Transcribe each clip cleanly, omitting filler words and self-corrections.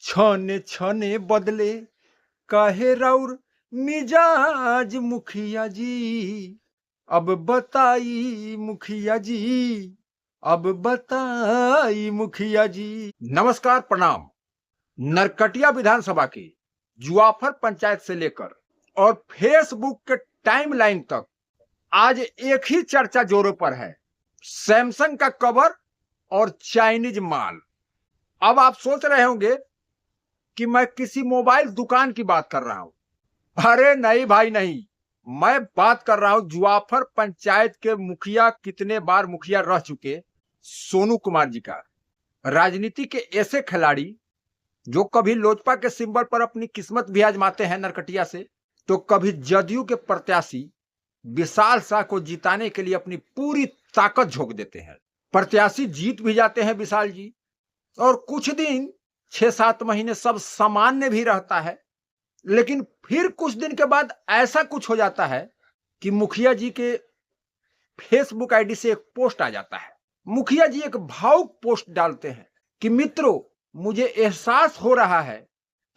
छने छने बदले काहे राउर मिजाज मुखिया जी। अब बताई मुखिया जी, अब बताई मुखिया जी। नमस्कार, प्रणाम। नरकटिया विधानसभा की जुआफर पंचायत से लेकर और फेसबुक के टाइमलाइन तक आज एक ही चर्चा जोरों पर है, सैमसंग का कवर और चाइनीज माल। अब आप सोच रहे होंगे कि मैं किसी मोबाइल दुकान की बात कर रहा हूं। अरे नहीं भाई नहीं, मैं बात कर रहा हूं जुआफर पंचायत के मुखिया, कितने बार मुखिया रह चुके सोनू कुमार जी का। राजनीति के ऐसे खिलाड़ी जो कभी लोजपा के सिंबल पर अपनी किस्मत भी आजमाते हैं नरकटिया से, तो कभी जदयू के प्रत्याशी विशाल शाह को जिताने के लिए अपनी पूरी ताकत झोंक देते हैं। प्रत्याशी जीत भी जाते हैं विशाल जी, और कुछ दिन 6-7 महीने सब सामान्य भी रहता है, लेकिन फिर कुछ दिन के बाद ऐसा कुछ हो जाता है कि मुखिया जी के फेसबुक आईडी से एक पोस्ट आ जाता है। मुखिया जी एक भावुक पोस्ट डालते हैं कि मित्रों, मुझे एहसास हो रहा है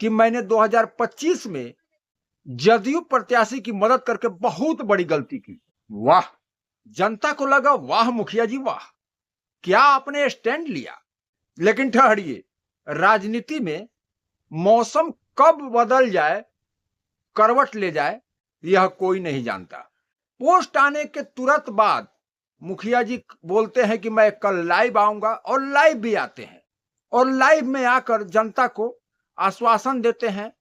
कि मैंने 2025 में जदयू प्रत्याशी की मदद करके बहुत बड़ी गलती की। वाह, जनता को लगा वाह मुखिया जी वाह, क्या आपने स्टैंड लिया। लेकिन ठहरिए, राजनीति में मौसम कब बदल जाए, करवट ले जाए, यह कोई नहीं जानता। पोस्ट आने के तुरंत बाद मुखिया जी बोलते हैं कि मैं कल लाइव आऊंगा, और लाइव भी आते हैं, और लाइव में आकर जनता को आश्वासन देते हैं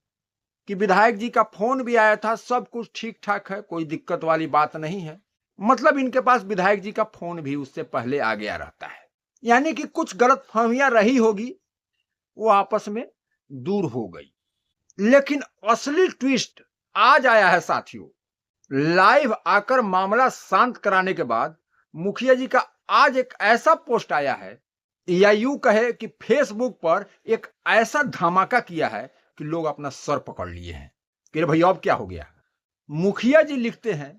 कि विधायक जी का फोन भी आया था, सब कुछ ठीक ठाक है, कोई दिक्कत वाली बात नहीं है। मतलब इनके पास विधायक जी का फोन भी उससे पहले आ गया रहता है, यानी कि कुछ गलतफहमियां रही होगी, वो आपस में दूर हो गई। लेकिन असली ट्विस्ट आज आया है साथियों। लाइव आकर मामला शांत कराने के बाद मुखिया जी का आज एक ऐसा पोस्ट आया है, या यूं कहे कि फेसबुक पर एक ऐसा धमाका किया है कि लोग अपना सर पकड़ लिए हैं कि भैया अब क्या हो गया। मुखिया जी लिखते हैं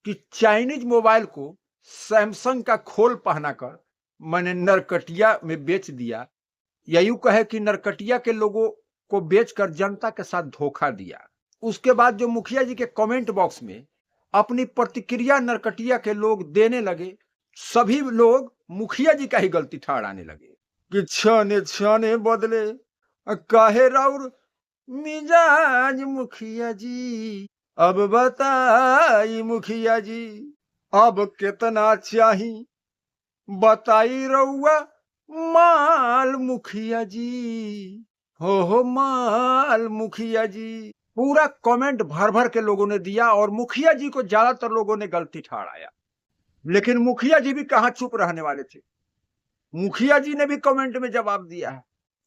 कि चाइनीज मोबाइल को सैमसंग का खोल पहनाकर मैंने नरकटिया में बेच दिया, या यूं कहे कि नरकटिया के लोगों को बेचकर जनता के साथ धोखा दिया। उसके बाद जो मुखिया जी के कमेंट बॉक्स में अपनी प्रतिक्रिया नरकटिया के लोग देने लगे, सभी लोग मुखिया जी का ही गलती ठहराने लगे कि छने छने बदले काहे राउर मिजाज मुखिया जी। अब बताई मुखिया जी, अब कितना चाही बताई रउआ माल मुखिया जी। हो माल मुखिया जी। पूरा कमेंट भर भर के लोगों ने दिया, और मुखिया जी को ज्यादातर लोगों ने गलती ठहराया। लेकिन मुखिया जी भी कहां चुप रहने वाले थे। मुखिया जी ने भी कमेंट में जवाब दिया है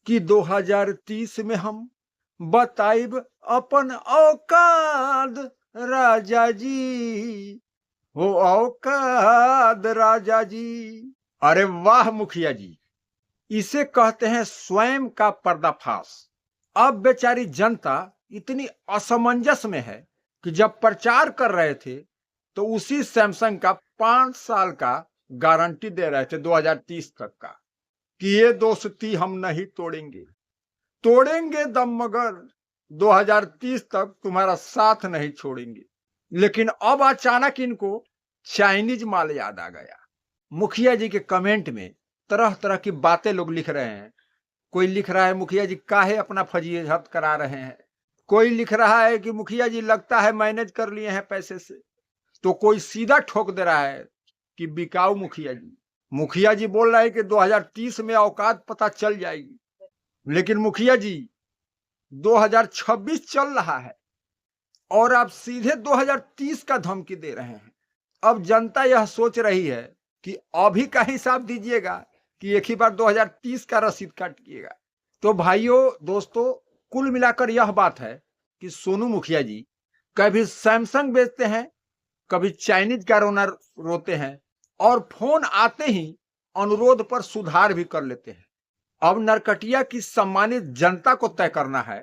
कि 2030 में हम बताइब अपन औकात राजा जी, हो औकात राजा जी। अरे वाह मुखिया जी, इसे कहते हैं स्वयं का पर्दाफाश। अब बेचारी जनता इतनी असमंजस में है कि जब प्रचार कर रहे थे तो उसी सैमसंग का 5 साल का गारंटी दे रहे थे 2030 तक का, कि ये दोस्ती हम नहीं तोड़ेंगे, तोड़ेंगे दम मगर 2030 तक तुम्हारा साथ नहीं छोड़ेंगे। लेकिन अब अचानक इनको चाइनीज माल याद आ गया। मुखिया जी के कमेंट में तरह तरह की बातें लोग लिख रहे हैं। कोई लिख रहा है मुखिया जी काहे अपना फजीहत करा रहे हैं, कोई लिख रहा है कि मुखिया जी लगता है मैनेज कर लिए हैं पैसे से, तो कोई सीधा ठोक दे रहा है कि बिकाऊ मुखिया जी। मुखिया जी बोल रहे हैं कि 2030 में औकात पता चल जाएगी, लेकिन मुखिया जी 2026 चल रहा है और आप सीधे 2030 का धमकी दे रहे हैं। अब जनता यह सोच रही है कि अभी का हिसाब दीजिएगा कि एक ही बार 2030 का रसीद काटिएगा। तो भाइयों दोस्तों, कुल मिलाकर यह बात है कि सोनू मुखिया जी कभी सैमसंग बेचते हैं, कभी चाइनीज का रोना रोते हैं, और फोन आते ही अनुरोध पर सुधार भी कर लेते हैं। अब नरकटिया की सम्मानित जनता को तय करना है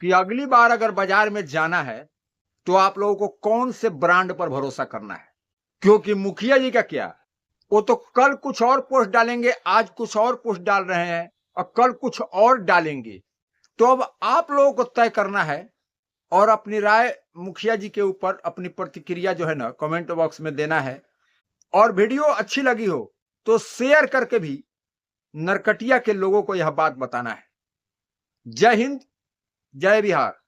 कि अगली बार अगर बाजार में जाना है तो आप लोगों को कौन से ब्रांड पर भरोसा करना है। क्योंकि मुखिया जी का क्या, वो तो कल कुछ और पोस्ट डालेंगे, आज कुछ और पोस्ट डाल रहे हैं और कल कुछ और डालेंगे। तो अब आप लोगों को तय करना है और अपनी राय मुखिया जी के ऊपर अपनी प्रतिक्रिया जो है ना कमेंट बॉक्स में देना है। और वीडियो अच्छी लगी हो तो शेयर करके भी नरकटिया के लोगों को यह बात बताना है। जय हिंद, जय बिहार।